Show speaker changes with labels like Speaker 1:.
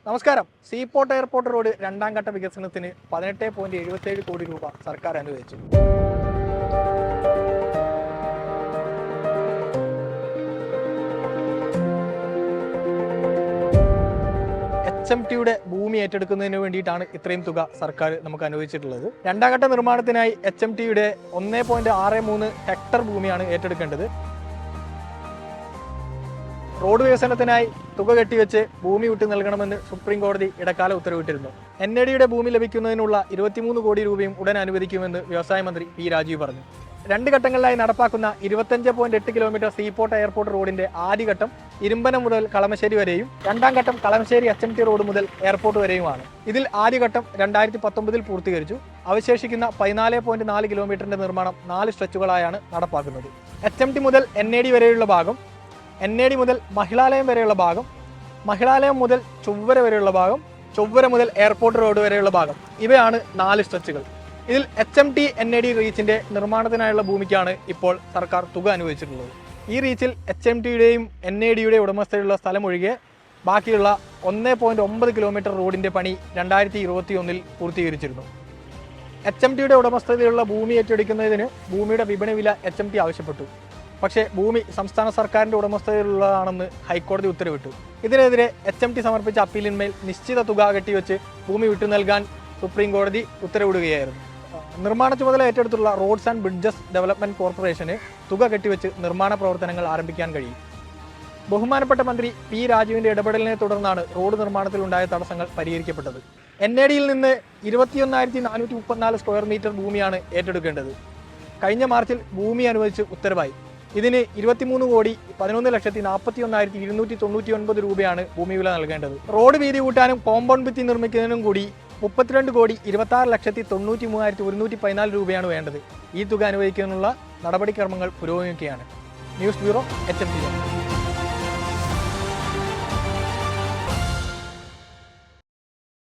Speaker 1: നമസ്കാരം. Seaport airport road രണ്ടാം ഘട്ട വികസനത്തിന് 18.77 കോടി രൂപ സർക്കാർ അനുവദിച്ചു. HMTയുടെ ഭൂമി ഏറ്റെടുക്കുന്നതിന് വേണ്ടിയിട്ടാണ് ഇത്രയും തുക സർക്കാർ നമുക്ക് അനുവദിച്ചിട്ടുള്ളത്. രണ്ടാം ഘട്ട നിർമ്മാണത്തിനായി HMTയുടെ 1.63 ഹെക്ടർ ഭൂമിയാണ് ഏറ്റെടുക്കേണ്ടത്. റോഡ് വികസനത്തിനായി തുക കെട്ടിവെച്ച് ഭൂമി വിട്ടു നൽകണമെന്ന് സുപ്രീം കോടതി ഇടക്കാല ഉത്തരവിട്ടിരുന്നു. NADയുടെ ഭൂമി ലഭിക്കുന്നതിനുള്ള 23 കോടി രൂപയും ഉടൻ അനുവദിക്കുമെന്ന് വ്യവസായ മന്ത്രി പി രാജീവ് പറഞ്ഞു. 2 ഘട്ടങ്ങളിലായി നടപ്പാക്കുന്ന 25.8 കിലോമീറ്റർ സീപോർട്ട് എയർപോർട്ട് റോഡിന്റെ ആദ്യഘട്ടം ഇരുമ്പനം മുതൽ കളമശ്ശേരി വരെയും രണ്ടാം ഘട്ടം കളമശ്ശേരി HMT റോഡ് മുതൽ എയർപോർട്ട് വരെയുമാണ്. ഇതിൽ ആദ്യഘട്ടം 2019 പൂർത്തീകരിച്ചു. അവശേഷിക്കുന്ന 14.4 കിലോമീറ്ററിന്റെ നിർമ്മാണം 4 സ്ട്രെച്ചുകളായാണ് നടപ്പാക്കുന്നത്. HMT മുതൽ NAD വരെയുള്ള ഭാഗം, NAD മുതൽ മഹിളാലയം വരെയുള്ള ഭാഗം, മഹിളാലയം മുതൽ ചൊവ്വര വരെയുള്ള ഭാഗം, ചൊവ്വര മുതൽ എയർപോർട്ട് റോഡ് വരെയുള്ള ഭാഗം, ഇവയാണ് 4 സ്ട്രെച്ചുകൾ. ഇതിൽ HMT NAD റീച്ചിന്റെ നിർമ്മാണത്തിനായുള്ള ഭൂമിക്കാണ് ഇപ്പോൾ സർക്കാർ തുക അനുവദിച്ചിട്ടുള്ളത്. ഈ റീച്ചിൽ HMTയുടെയും NADയുടെയും ഉടമസ്ഥതയിലുള്ള സ്ഥലമൊഴികെ ബാക്കിയുള്ള 1.9 കിലോമീറ്റർ റോഡിന്റെ പണി 2021 പൂർത്തീകരിച്ചിരുന്നു. HMTയുടെ ഉടമസ്ഥതയിലുള്ള ഭൂമി ഏറ്റെടുക്കുന്നതിന് ഭൂമിയുടെ വിപണി വില HMT ആവശ്യപ്പെട്ടു. പക്ഷേ ഭൂമി സംസ്ഥാന സർക്കാരിന്റെ ഉടമസ്ഥതയിലുള്ളതാണെന്ന് ഹൈക്കോടതി ഉത്തരവിട്ടു. ഇതിനെതിരെ HMT സമർപ്പിച്ച അപ്പീലിന്മേൽ നിശ്ചിത തുക കെട്ടിവെച്ച് ഭൂമി വിട്ടു നൽകാൻ സുപ്രീം കോടതി ഉത്തരവിടുകയായിരുന്നു. നിർമ്മാണ ചുമതല ഏറ്റെടുത്തുള്ള റോഡ്സ് ആൻഡ് ബ്രിഡ്ജസ് ഡെവലപ്മെന്റ് കോർപ്പറേഷന് തുക കെട്ടിവെച്ച് നിർമ്മാണ പ്രവർത്തനങ്ങൾ ആരംഭിക്കാൻ കഴിയും. ബഹുമാനപ്പെട്ട മന്ത്രി പി രാജീവിന്റെ ഇടപെടലിനെ തുടർന്നാണ് റോഡ് നിർമ്മാണത്തിലുണ്ടായ തടസ്സങ്ങൾ പരിഹരിക്കപ്പെട്ടത്. NADയിൽ നിന്ന് 21,434 സ്ക്വയർ മീറ്റർ ഭൂമിയാണ് ഏറ്റെടുക്കേണ്ടത്. കഴിഞ്ഞ മാർച്ചിൽ ഭൂമി അനുവദിച്ച് ഉത്തരവായി. ഇതിന് 23,11,41,299 രൂപയാണ് ഭൂമി വില നൽകേണ്ടത്. റോഡ് വീതി കൂട്ടാനും കോമ്പൗണ്ട് ഭിത്തി നിർമ്മിക്കുന്നതിനും കൂടി 32,26,93,114 രൂപയാണ് വേണ്ടത്. ഈ തുക അനുവദിക്കാനുള്ള നടപടിക്രമങ്ങൾ പുരോഗമിക്കുകയാണ്. News bureau HMT.